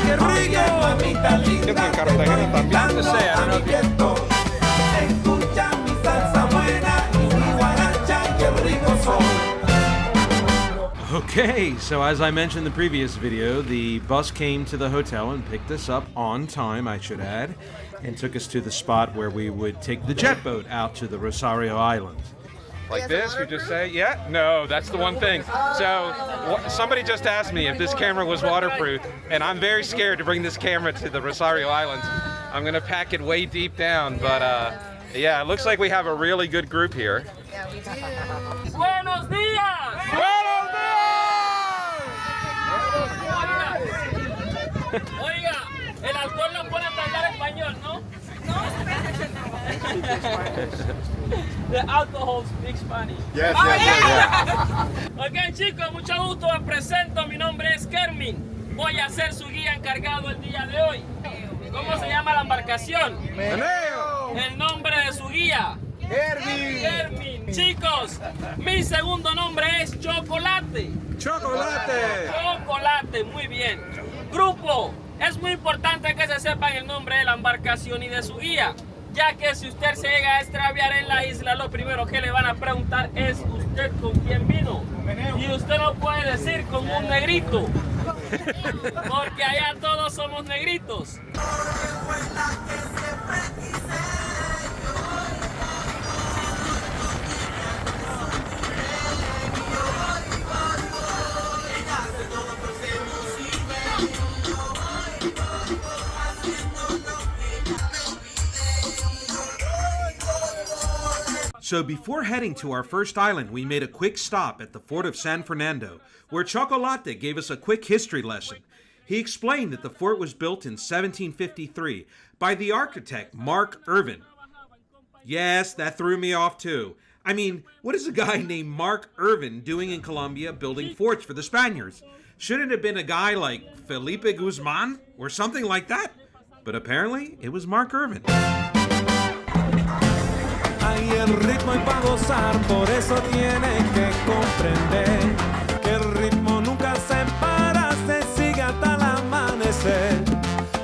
qué rico. En Cartagena también. I don't know if Escucha mi salsa buena y mi guaracha, qué rico son. Okay, so as I mentioned in the previous video, the bus came to the hotel and picked us up on time, I should add, and took us to the spot where we would take the jet boat out to the Rosario Islands. Like this, you just say, yeah, no, that's the one thing. So somebody just asked me if this camera was waterproof, and I'm very scared to bring this camera to the Rosario Islands. I'm gonna pack it way deep down, but yeah, it looks like we have a really good group here. Yeah, we do. Buenos días. Buenos días! Oiga, el alcohol no puede hablar español, ¿no? The alcohol speaks Spanish. Yes, Ok, chicos, mucho gusto, me presento, mi nombre es Kermin. Voy a ser su guía encargado el día de hoy. ¿Cómo se llama la embarcación? El nombre de su guía. Kermin. Chicos, mi segundo nombre es Chocolate. Chocolate, muy bien. Grupo, es muy importante que se sepan el nombre de la embarcación y de su guía, ya que si usted se llega a extraviar en la isla, lo primero que le van a preguntar es usted con quién vino. Y usted no puede decir con un negrito, porque allá todos somos negritos. So before heading to our first island, we made a quick stop at the fort of San Fernando, where Chocolate gave us a quick history lesson. He explained that the fort was built in 1753 by the architect Mark Irvin. Yes, that threw me off too. I mean, what is a guy named Mark Irvin doing in Colombia building forts for the Spaniards? Shouldn't it have been a guy like Felipe Guzman or something like that? But apparently, it was Mark Irvin. Hay el ritmo y pa' gozar, por eso tienes que comprender que el ritmo nunca se para, se sigue hasta el amanecer.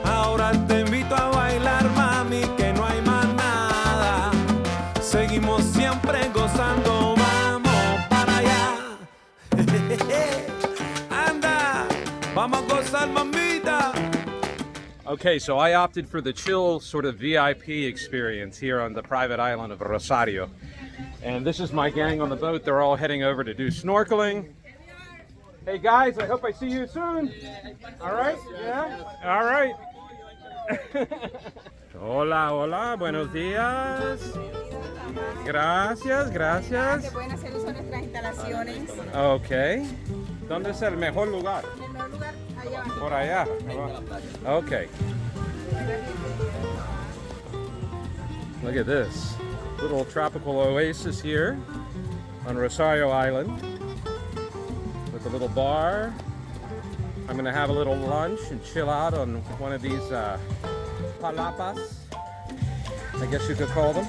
Ahora te invito a bailar, mami, que no hay más nada. Seguimos siempre gozando, vamos para allá. Anda, vamos a gozar, mamita. Okay, so I opted for the chill sort of VIP experience here on the private island of Rosario. And this is my gang on the boat. They're all heading over to do snorkeling. Hey guys, I hope I see you soon. All right? Yeah? All right. Hola, hola, buenos días. Gracias, gracias. Que pueden hacer uso de nuestras instalaciones. Okay. ¿Dónde es el mejor lugar? El mejor lugar, allá abajo. Por allá. Okay. Look at this little tropical oasis here on Rosario Island with a little bar. I'm gonna have a little lunch and chill out on one of these palapas, I guess you could call them.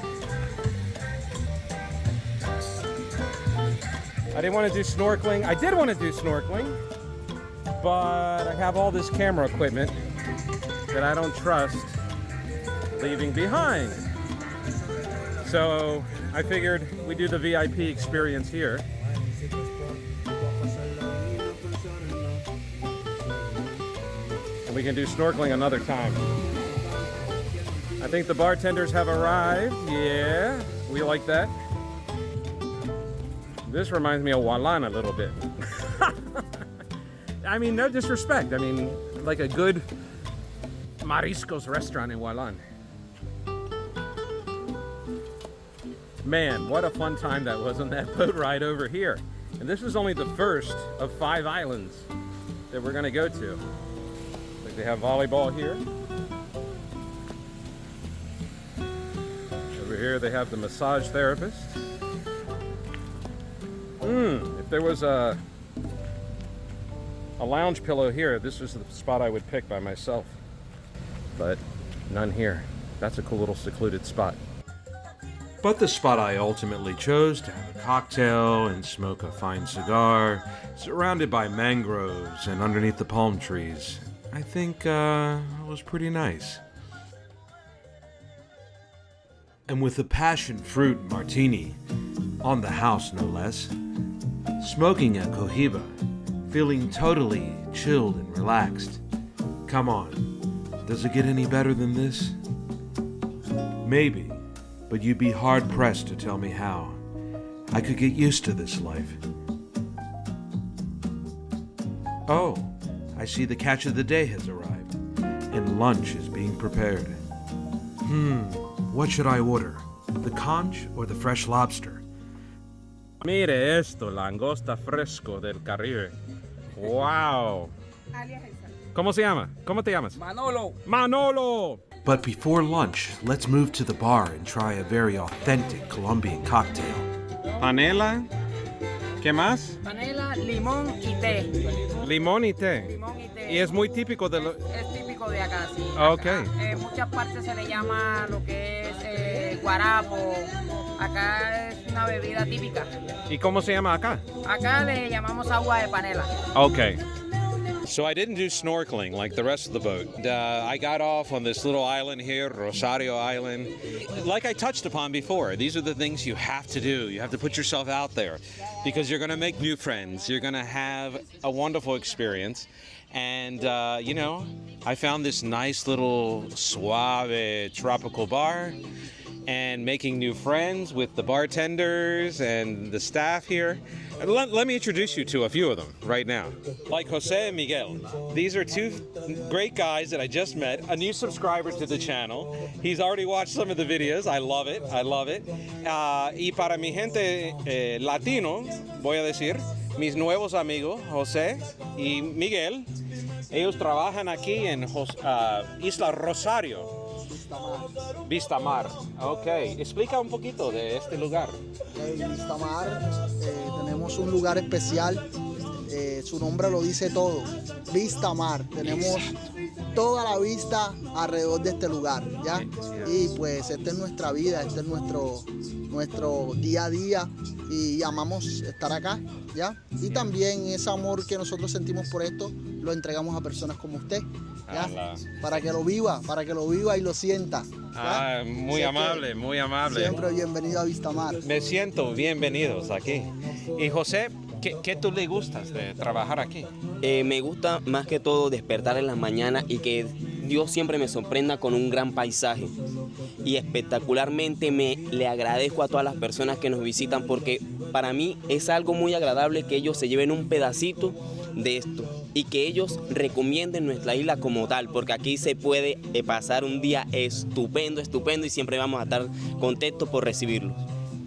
I didn't want to do snorkeling. I did want to do snorkeling, but I have all this camera equipment that I don't trust leaving behind. So I figured we do the VIP experience here. And we can do snorkeling another time. I think the bartenders have arrived. Yeah, we like that. This reminds me of Cholon a little bit. I mean, no disrespect. I mean, like a good mariscos restaurant in Cholon. Man, what a fun time that was on that boat ride over here. And this is only the first of 5 islands that we're gonna go to. Like they have volleyball here. Over here they have the massage therapist. If there was a lounge pillow here, this was the spot I would pick by myself. But none here. That's a cool little secluded spot. But the spot I ultimately chose to have a cocktail and smoke a fine cigar, surrounded by mangroves and underneath the palm trees, I think it was pretty nice. And with a passion fruit martini, on the house no less, smoking a cohiba, feeling totally chilled and relaxed. Come on, does it get any better than this? Maybe, but you'd be hard-pressed to tell me how. I could get used to this life. Oh, I see the catch of the day has arrived, and lunch is being prepared. What should I order? The conch or the fresh lobster? Mire esto, langosta fresco del Caribe. Wow. Alias Elsa. ¿Cómo se llama? ¿Cómo te llamas? Manolo. Manolo. But before lunch, let's move to the bar and try a very authentic Colombian cocktail. Panela. ¿Qué más? Panela, limón y té. Limón y té. Limón y té. Y es muy típico de Es típico de acá, sí. Ok. En muchas partes se le llama lo que es guarapo. Acá es una bebida típica. ¿Y cómo se llama acá? Acá le llamamos agua de panela. Okay. So I didn't do snorkeling like the rest of the boat. I got off on this little island here, Rosario Island. Like I touched upon before, these are the things you have to do. You have to put yourself out there because you're going to make new friends. You're going to have a wonderful experience. And, you know, I found this nice little suave tropical bar and making new friends with the bartenders and the staff here. And let me introduce you to a few of them right now. Like Jose and Miguel. These are two great guys that I just met, a new subscriber to the channel. He's already watched some of the videos. I love it. I love it. Y para mi gente latino, voy a decir, mis nuevos amigos, Jose y Miguel, ellos trabajan aquí en Isla Rosario. Vista Mar. Ok. Explica un poquito de este lugar. Vista Mar, tenemos un lugar especial, su nombre lo dice todo, Vista Mar, tenemos toda la vista alrededor de este lugar, ¿ya? Y pues esta es nuestra vida, este es nuestro día a día y amamos estar acá, ¿ya? Y también ese amor que nosotros sentimos por esto lo entregamos a personas como usted, ¿ya? Para que lo viva y lo sienta. ¿Ya? Muy amable, muy amable. Siempre bienvenido a Vista Mar. Me siento bienvenidos aquí. Y José, ¿qué tú le gustas de trabajar aquí? Me gusta más que todo despertar en las mañanas y que Dios siempre me sorprenda con un gran paisaje. Y espectacularmente le agradezco a todas las personas que nos visitan porque para mí es algo muy agradable que ellos se lleven un pedacito de esto y que ellos recomienden nuestra isla como tal, porque aquí se puede pasar un día estupendo y siempre vamos a estar contentos por recibirlos.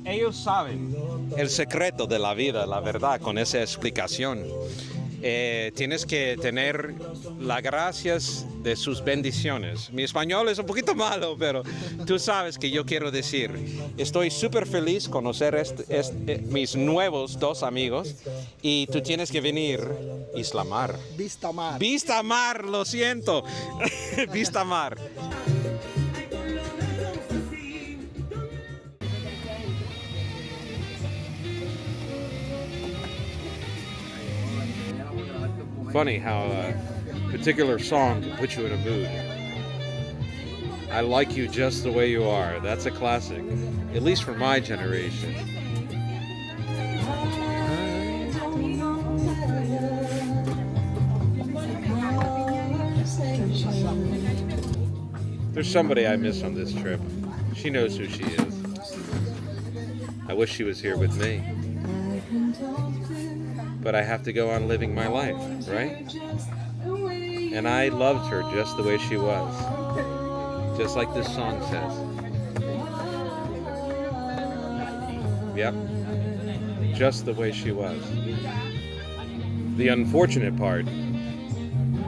Ellos saben el secreto de la vida, la verdad, con esa explicación. Tienes que tener las gracias de sus bendiciones. Mi español es un poquito malo, pero tú sabes que yo quiero decir. Estoy súper feliz conocer mis nuevos dos amigos y tú tienes que venir Isla Mar. Vista Mar. Vista Mar, lo siento. Vista Mar. Funny how a particular song can put you in a mood. I Like You Just the Way You Are. That's a classic, at least for my generation. There's somebody I miss on this trip. She knows who she is. I wish she was here with me. But I have to go on living my life, right? And I loved her just the way she was. Just like this song says. Yep. Just the way she was. The unfortunate part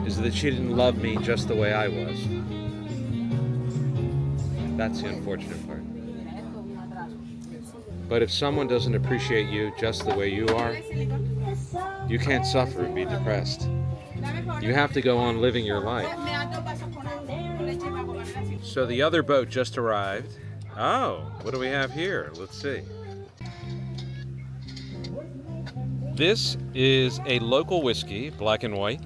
is that she didn't love me just the way I was. That's the unfortunate part. But if someone doesn't appreciate you just the way you are, you can't suffer and be depressed. You have to go on living your life. So the other boat just arrived. Oh, what do we have here? Let's see. This is a local whiskey, black and white,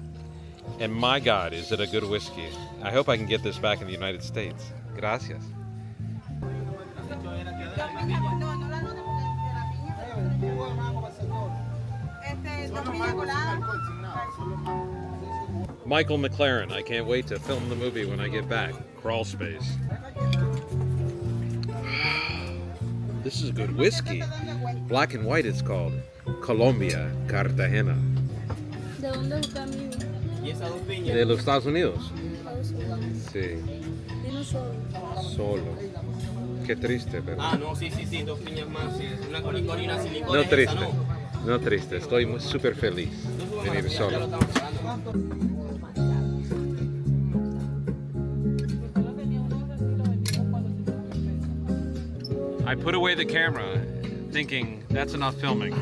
And my God, is it a good whiskey. I hope I can get this back in the United States. Gracias. Michael McLaren, I can't wait to film the movie when I get back. Crawl Space. This is good whiskey. Black and white it's called. Colombia, Cartagena. ¿De dónde está amigo? De los Estados Unidos. Sí. Vino solo. Solo. Qué triste, pero... Ah, no, sí, dos piñas más. Sí. Una con licor y una sin licor. No triste. No triste. Estoy súper feliz de venir solo. I put away the camera thinking that's enough filming.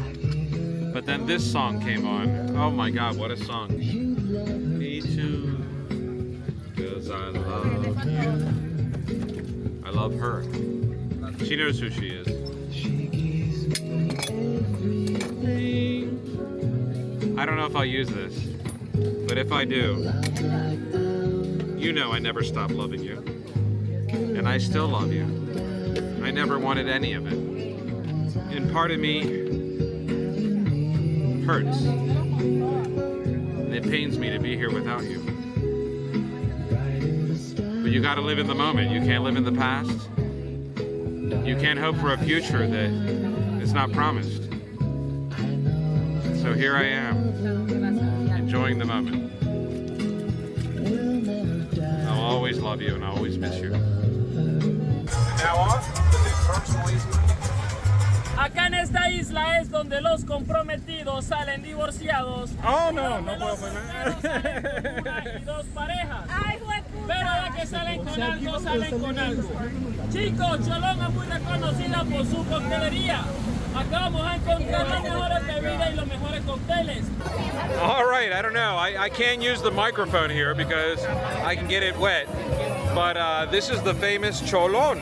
But then this song came on. Oh my God, what a song. Me too. Because I love you. I love her. She knows who she is. I don't know if I'll use this, but if I do, you know I never stopped loving you. And I still love you. I never wanted any of it. And part of me hurts. And it pains me to be here without you. But you gotta live in the moment. You can't live in the past. You can't hope for a future that is not promised. So here I am, enjoying the moment. I'll always love you and I'll always miss you. Now on, Acá en esta isla es donde los comprometidos salen divorciados. Oh no, donde no puedo los solteros salen con una y dos parejas. Pero ya que salen con algo, salen con algo. Chicos, Cholon es muy reconocida por su coctelería. Acá vamos a encontrar las mejores bebidas y los mejores cócteles. All right, I don't know. I can't use the microphone here because I can get it wet. But this is the famous Cholon,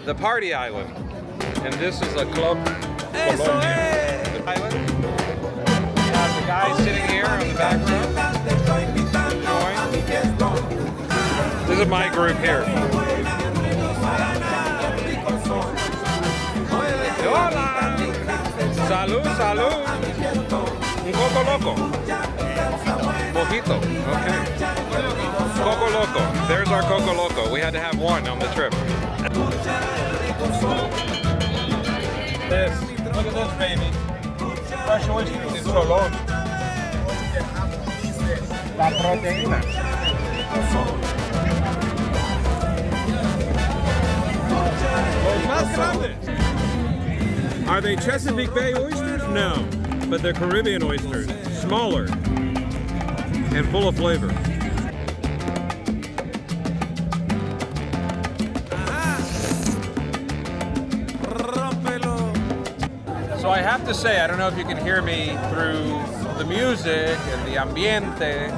the party island. And this is a club Colombia. The island. We have the guy sitting here in the back row. This is my group here. Hola! Salud, salud! Un coco loco. Mojito, okay. Coco loco. There's our coco loco. We had to have one on the trip. This, look at this baby. Fresh oysters in Cholon. La proteína. Los más grandes. Are they Chesapeake Bay oysters? No, but they're Caribbean oysters. Smaller and full of flavor. So I have to say, I don't know if you can hear me through the music and the ambiente,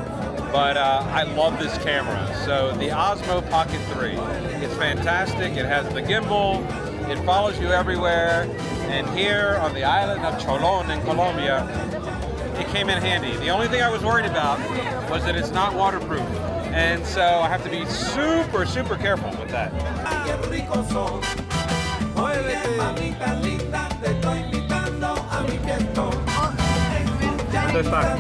but I love this camera. So the Osmo Pocket 3, it's fantastic. It has the gimbal, it follows you everywhere. And here on the island of Cholon in Colombia, it came in handy. The only thing I was worried about was that it's not waterproof. And so I have to be super, super careful with that. ¿Dónde está?